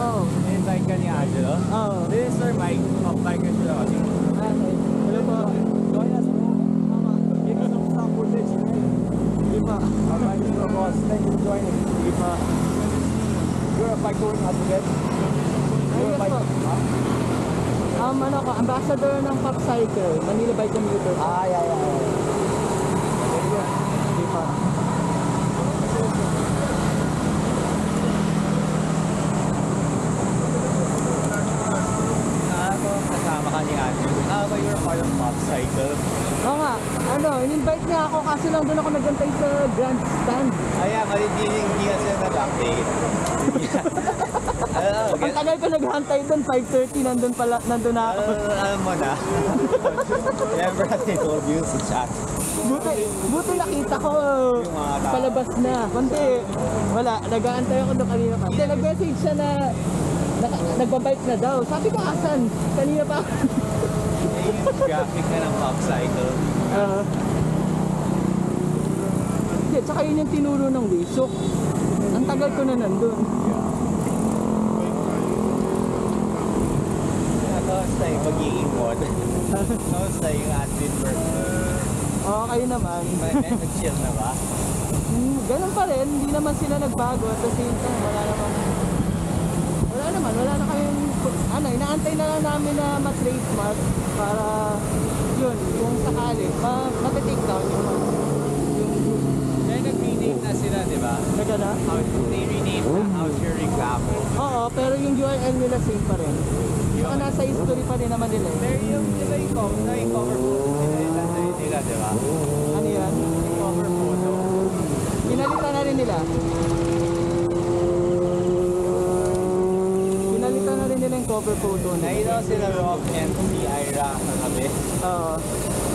Oo. In-invite ka ni Angelo? Oo. This is Sir Mike. Off-bike ka sila kasi. Okay. Hello po. Join us, bro. Mama. Give us some stock footage. Di pa. Our bike is our boss. Thank you for joining. Di pa. You're a bike touring advocate? You're a Yes bike... po. Huh? Ano ko, ambassador ng Pop Cycle, Manila Bike Commuter. Yeah. Very good. Di pa. Ako, kasama ka ni Angelo. Ba you're part of Pop Cycle? Oo nga, in-invite niya ako kasi lang doon ako nagantay sa grandstand. Ayan, hindi kasi nag-update. Ang tagal ko naghantay doon, 5:30, nandun na ako. Alam mo na. Remember as I told you sa chat. Buti nakita ko, Yung mga tao. palabas na. Kundi, wala, nag-aantay ako doon kanina pa. Hindi, nag-message siya na nagbabike na daw. Sabi ko, asan? Kanina pa. Yung graphic na ng Pop Cycle. Hindi, tsaka yun yung tinuro ng Wisok. Ang tagal ko na nandun. Kamusta yung pagiging mod? Kamusta yung admin work? Oo, kayo naman. Nag-chill na ba? Ganun pa rin, hindi naman sila nagbago. At the same time, wala na kayong, inaantay na lang namin na ma-trademark para, yun, kung sakali, matitake down yung Kaya nag-rename na sila, di ba? Nagana? They renamed na How's Your Reclamo. Oo, pero yung URL nila same pa rin. Saka nasa history pa rin naman nila. Pero yung, di ba yung cover photo nila, di ba? Ano yan? Yung cover photo. Pinalitan na rin nila. Pinalitan na rin nila yung cover photo. Nakita ko sila Rob and si Ira kagabi. Oo.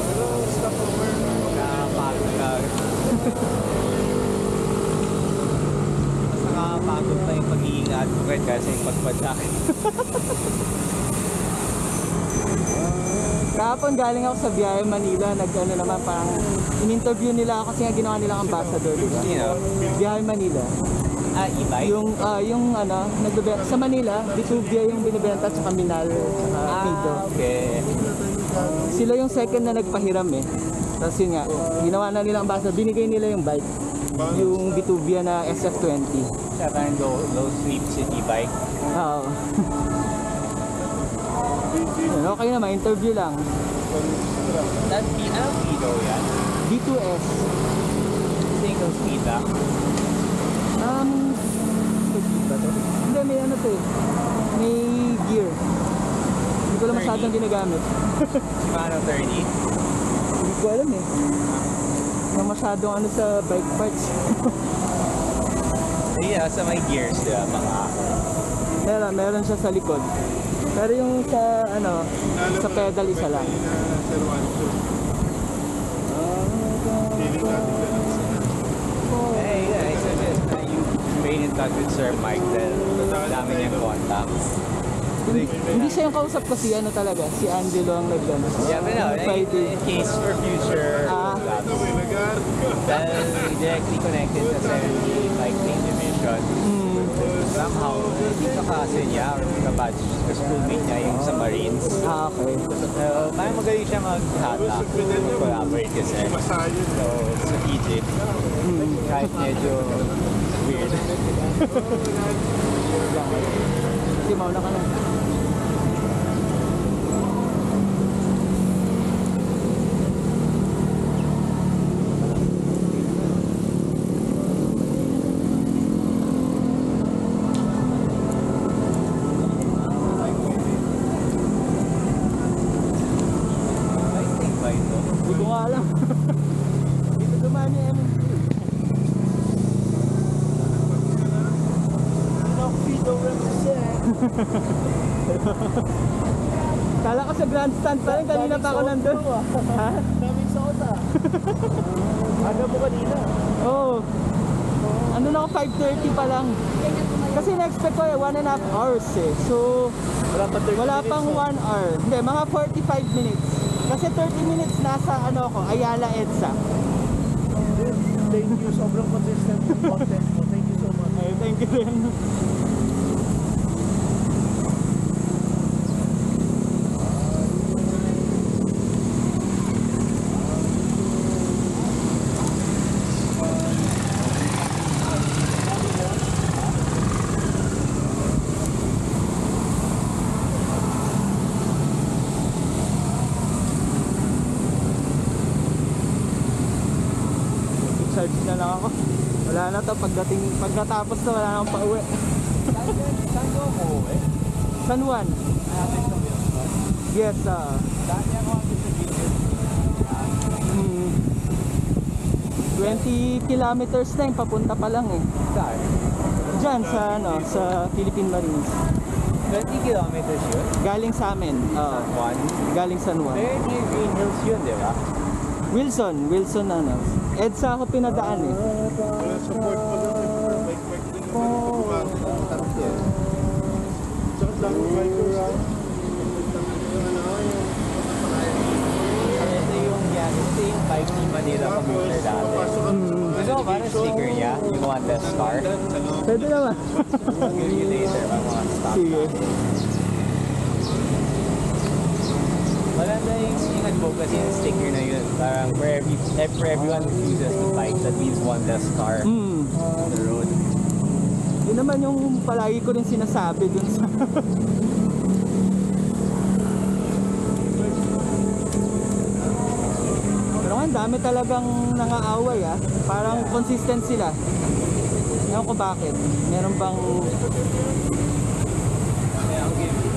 Pero stop over. Nakapagod ka. Mas nakapagod pa yung pagiging advocate kasi yung pagpadyak. Kahapon galing ako sa biyahe Manila, nag-ano naman parang in-interview nila ako kasi nga ginawa nilang ambassador, di ba? Sino? Biyahe Manila. E-bike? Yung nagbebenta sa Manila, Vituvia yung binibenta sa Minal, sa Mido. Okay. Sila yung second na nagpahiram eh. Tapos yun nga, ginawa na nilang ambassador, binigay nila yung bike. Yung Vituvia na SF20. Siya tayong low sweep city bike. Oo. Yun, okay naman, interview lang. Anong Vito yan? D2S. Single speed lang? Hindi, may ano to eh. May gear. Hindi ko lang masyadong ginagamit. Shimano 30? Hindi ko alam eh. Hindi masyadong ano sa bike parts. Yeah, sa may gears, diba? Meron siya sa likod. Pero yung sa sa pedal isa lang. Hey, I suggest na you remain in touch with Sir Mike dahil dami niyang contacts. Hindi siya yung kausap ko si talaga, si Angelo ang nagdano. Yeah, but no, in case for future collabs. Dahil directly connected sa 70 Bike Lane Division. Somehow, hindi ka kasi niya or ka-batch sa schoolmate niya yung sa Marines. Okay. So, parang magaling siya mag-hatak. Collaborate kasi. So, sa Egypt, kahit medyo weird. Sige, mauna ka na. Hindi ko nga alam. Dito dumaan niya MMG. Vito represent. Kala ko sa grandstand pa rin, kanina pa ako nandun. Ha? Daming suot ah. Ano mo kanina? Oo. Ano na ako, 5:30 pa lang. Kasi na-expect ko 1.5 hours eh. So, wala pang 1 hour. Hindi, mga 45 minutes. Kasi 30 minutes nasa Ayala EDSA. Thank you, sobrang consistent yung content mo. Thank you so much. Ay, thank you rin. na to pagkatapos na wala nang pauwi. Saan ko ako eh? San Juan. Hanapin sa Wilson. Yes, Dati ako ang sa Wilson. 20 kilometers na yung papunta pa lang eh. Saan? Diyan sa sa Philippine Marines. 20 kilometers yun? Galing sa amin. One? Galing San Juan. Very near Green Hills yun, di ba? Wilson EDSA ako pinadaan eh. Wala support pa doon. Bike din naman. Tsaka lang bikers. Ito yung bike ni Manila commuter dati. Gusto ko ba ng sticker niya? Yung one the star? Pwede naman. I'll give you later ang mga stock. Sige. Maganda yung advocacy yung sticker na yun. Parang for everyone who chooses to bike, that means one less car on the road. Yun naman yung palagi ko rin sinasabi dun sa pero ang dami talagang nangaaway parang consistent sila. Ewan ko bakit. Meron bang I'll give you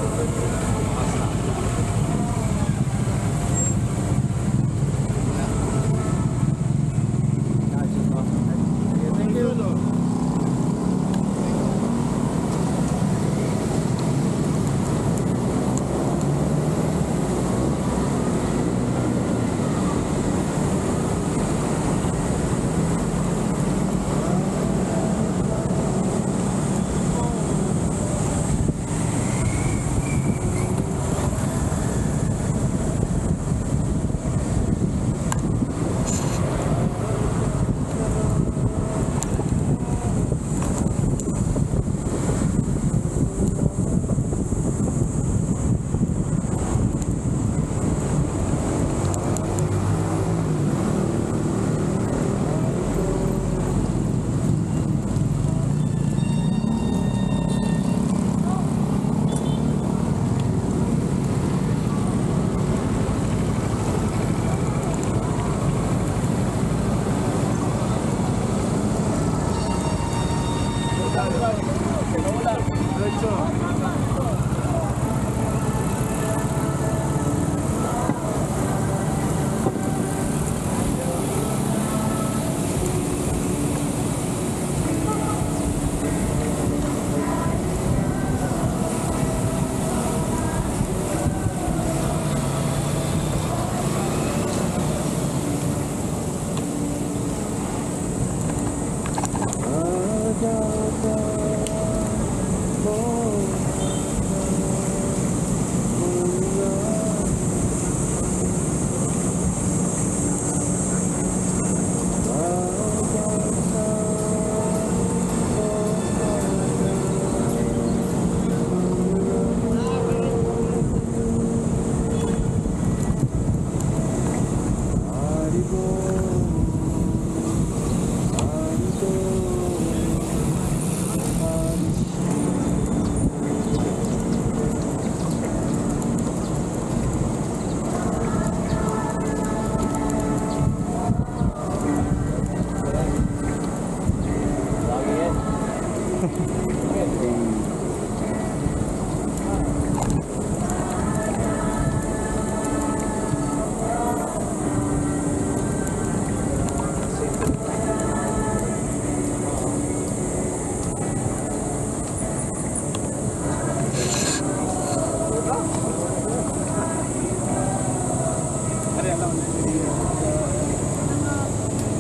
Thank you.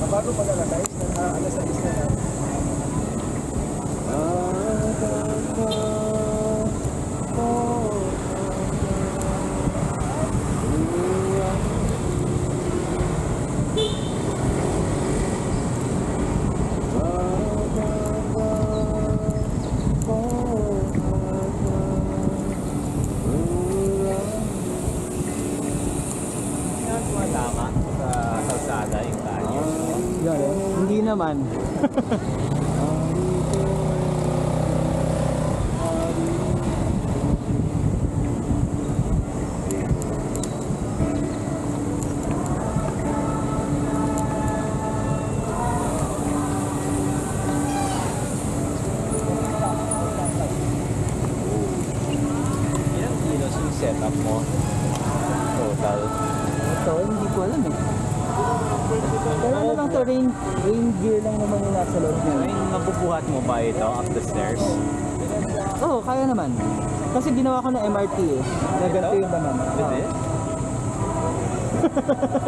Bago mag-alas 6 na alas 6 na lang. Tama sa kalsada yung tayo. Hindi naman. setup mo? Total. Ito, hindi ko alam eh. Pero ano lang to, rain gear lang naman yung nasa loob niya. Ay, mabubuhat mo ba ito up the stairs? Oo, kaya naman. Kasi ginawa ko ng MRT eh. Na ganito yung naman. With it?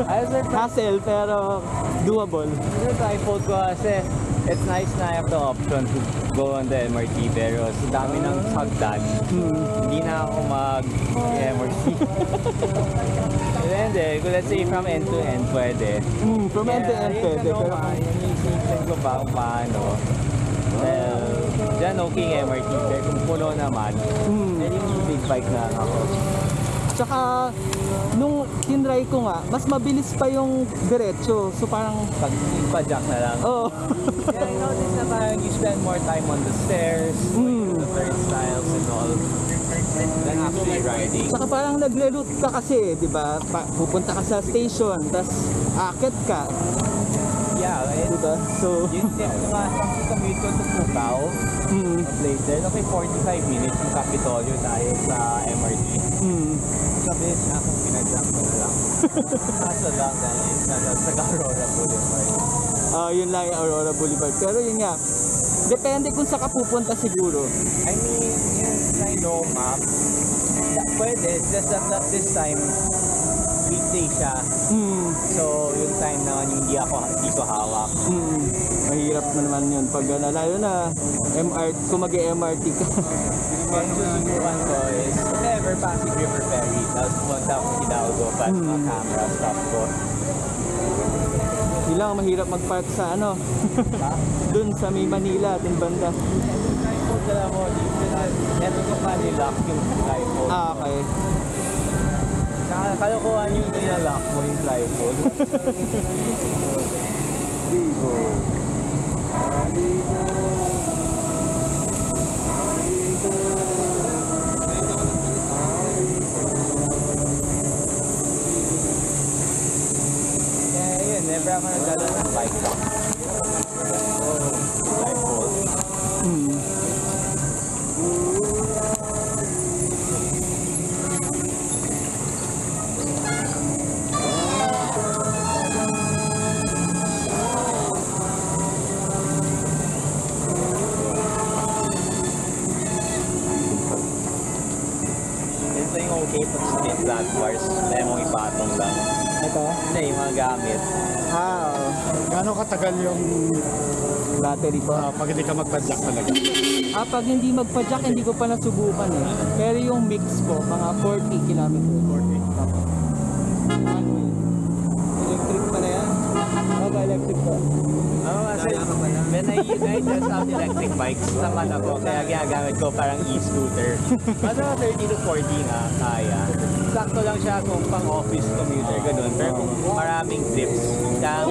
I was surprised. Hassle, pero doable. Sa tripod ko kasi it's nice na I have the option to go on the MRT pero sa dami ng sagdan, hindi na ako mag-MRT. Hindi, kung let's say from end to end pwede. From end to end pwede. Pero Yung ko ba kung paano. Well, dyan okay yung MRT pero kung puno naman, then yung big bike na ako. tsaka, nung tinry ko nga, mas mabilis pa yung diretso. So parang, Pag pa-jack na lang. oh. Yeah, I noticed na parang you spend more time on the stairs, the turnstiles and all, than actually riding. Tsaka parang nagre-route ka kasi, di ba? Pupunta ka sa station, tas akit ka. Yeah, Di ba? So, yung tip ko nga, commute ko to Cubao, later, okay, 45 minutes yung Capitolio tayo sa MRT. Kabilis na akong pinag-jump ko na lang. Kaso lang dahil nasa Aurora Boulevard. yun lang yung Aurora Boulevard. Pero yun nga, depende kung saan ka pupunta siguro. I mean, yung I know map, pwede, it's just that this time, weekday siya. So, yung time naman yung hindi ko hawak. Mahirap mo naman yun. Pag lalo na MRT, kung mag-MRT ka. Kaya yung susubukan ko is, whenever Pasig River Ferry, tapos pumunta akong Hidalgo, para mga camera stuff ko. Hindi lang mahirap mag-park sa ano, dun sa may Manila, dun banda. Tripod na lang mo, neto ko pa nilock yung tripod. Okay. Kalokohan yung nilock mo yung tripod. Never ako nagdala ng bike lock. Tripod. Ito yung okay pag split flat bars. Dahil mong ipatong lang. Ito? Hindi, yung mga gamit. Oo. Gaano katagal yung Battery po. pag hindi ka magpa-jack talaga? Pag hindi magpa-jack, hindi ko pa nasubukan eh. Pero yung mix ko, mga 40 kilometers. 40. Electric pa na yan? Okay, electric pa. Oo, kasi when I test out electric bikes, naman ako. Kaya ginagamit ko parang e-scooter. Ano, 30 to 40 na kaya. Sakto lang siya kung pang office commuter, ganun. Pero kung maraming trips, kaya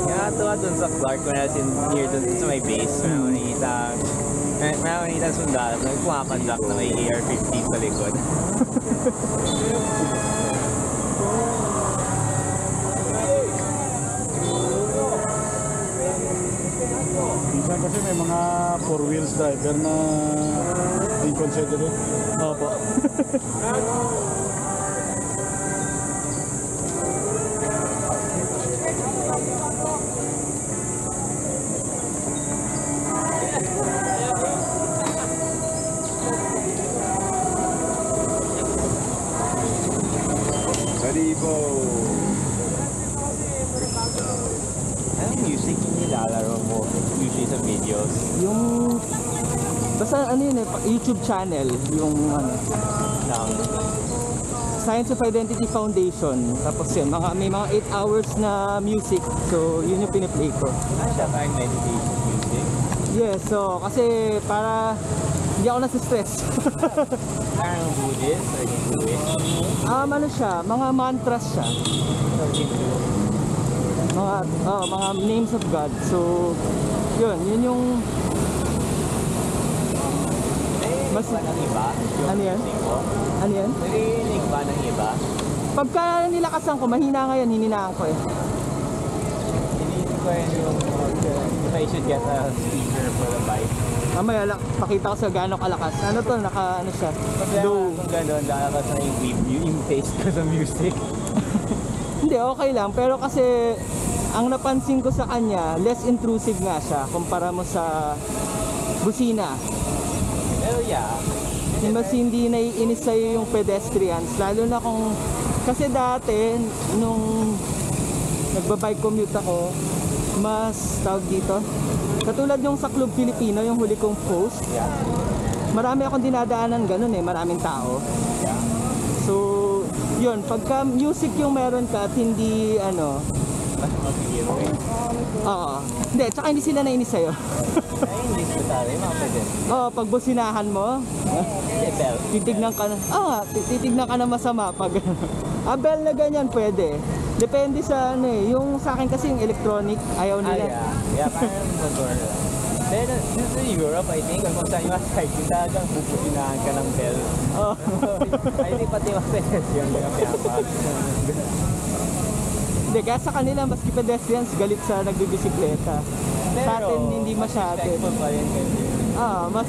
Nakatuwa dun sa Clark when I was here dun sa may base. Meron nakita sundalo, nagpumapandak na may AR-15 sa likod. Minsan kasi may mga four wheels driver na inconsiderate. Opo. Haribo! Anong music yung nilalaro mo usually sa videos? Yung... Basta ano yun eh, YouTube channel, yung ano, Ng Science of Identity Foundation. Tapos yun, may mga 8 hours na music. So, yun yung piniplay ko. siya parang meditation music? Yes, so kasi para hindi ako nasa-stress. Parang Buddhist or Hinduist? Ano siya, mga mantras siya. Or Hindu? Mga names of God. So, yun yung Mas ba ng iba? Yung Ano yan? music mo? ano yan? Narinig ba ng iba? Pagka nilakasan ko, mahina ngayon, hininaan ko eh. Iniisip ko yun yung may I should get a speaker for the bike. Mamaya, pakita ko sa gaano kalakas. Ano to, ano siya? Problema kung gano'n, lalabas na yung taste ko sa music. Hindi, okay lang. Pero kasi, ang napansin ko sa kanya, less intrusive nga siya kumpara mo sa busina. Pero yeah. Mas hindi naiinis sa'yo yung pedestrians. Lalo na kung, kasi dati, nung nagbabike commute ako, mas tawag dito, katulad yung sa Club Filipino, yung huli kong post, Yeah. marami akong dinadaanan ganun maraming tao. Yeah. So, yun, pagka music yung meron ka at hindi Mag-hero eh. oo. Hindi, tsaka hindi sila nainis sa'yo. Ay, hindi ko tayo, mga pwede. Oo, pag businahan mo, Bell. titignan ka na, titignan ka na masama pag, bell na ganyan pwede. Depende sa yung sa akin kasi yung electronic, ayaw nila. Yeah, parang motor lang. Pero dito sa Europe, I think, kung saan yung cycling, talagang pupusinahan ka ng bell. Oo. I think pati mga pedestrian yung pinapag. Hindi, kaya sa kanila, maski pedestrians, galit sa nagbibisikleta. Sa atin, hindi masyado. Respectful pa rin kasi. Mas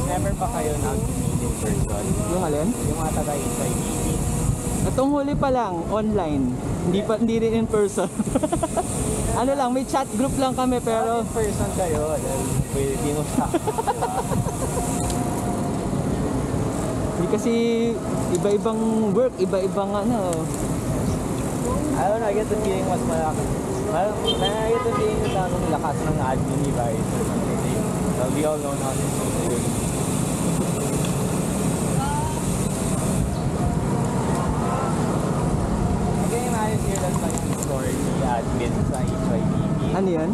Never pa kayo nag-meet in person? yung alin? Yung mga taga-HIBB? Itong huli pa lang, online. Hindi rin in person. Ano lang, may chat group lang kami pero In person kayo, dahil Filipino siya. hindi kasi iba-ibang work, iba-ibang I don't know, I get the feeling mas malaki. I get the feeling na tanong lakas ng admin ni Vice or something. So we all know nothing to do. I can imagine here that's like the story ni admin sa HYBB. ano yan?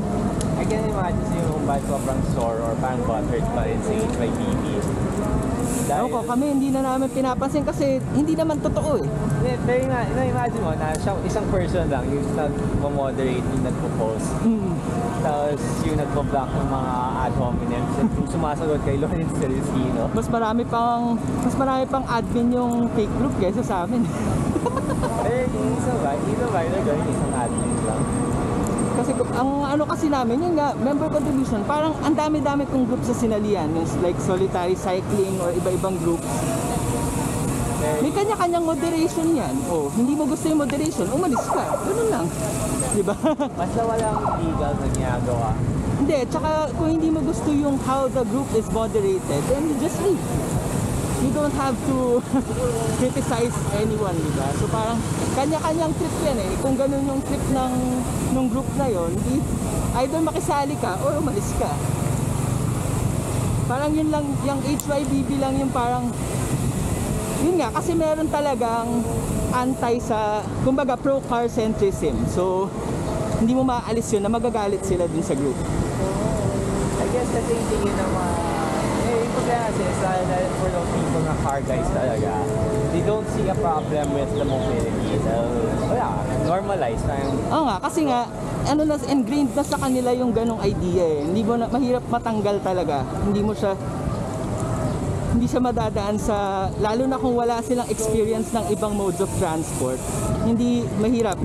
I can imagine siya kung ba sobrang sore or parang buttered pa rin sa HYBB. Ewan ko, kami hindi na namin pinapansin kasi hindi naman totoo eh. Pero na-imagine mo na siya, isang person lang yung nag-moderate, yung nagpo-post. Tapos yung nagpo-block ng mga ad hominems at yung sumasagot kay Lawrence Celestino. Mas marami pang admin yung fake group kaysa sa amin. Pero yung isang viral girl, yung isang admin lang. Kasi ang ano kasi namin, yun nga, member contribution, parang ang dami-dami kong group sa sinalian. Yung like solitary cycling or iba-ibang groups. May kanya-kanyang moderation yan. Oh, hindi mo gusto yung moderation, umalis ka. Ganun lang. Diba? Basta walang legal na ginagawa. Hindi, tsaka kung hindi mo gusto yung how the group is moderated, then you just leave. You don't have to criticize anyone, diba? So parang kanya-kanyang trip yan eh. Kung ganun yung trip ng group na yon, either makisali ka or umalis ka. Parang yun lang, yung HYBB lang yung parang, yun nga, kasi meron talagang anti sa, kumbaga pro car centrism. So, hindi mo maaalis yun na magagalit sila dun sa group. I guess the thinking yun naman, yung problema kasi for those people na car guys talaga, they don't see a problem with the mobility. Wala, normalized na yung... Oo nga, kasi nga, ano na, ingrained na sa kanila yung ganong idea eh. Hindi mo na, mahirap matanggal talaga. Hindi siya madadaan sa, lalo na kung wala silang experience ng ibang modes of transport. Hindi, mahirap.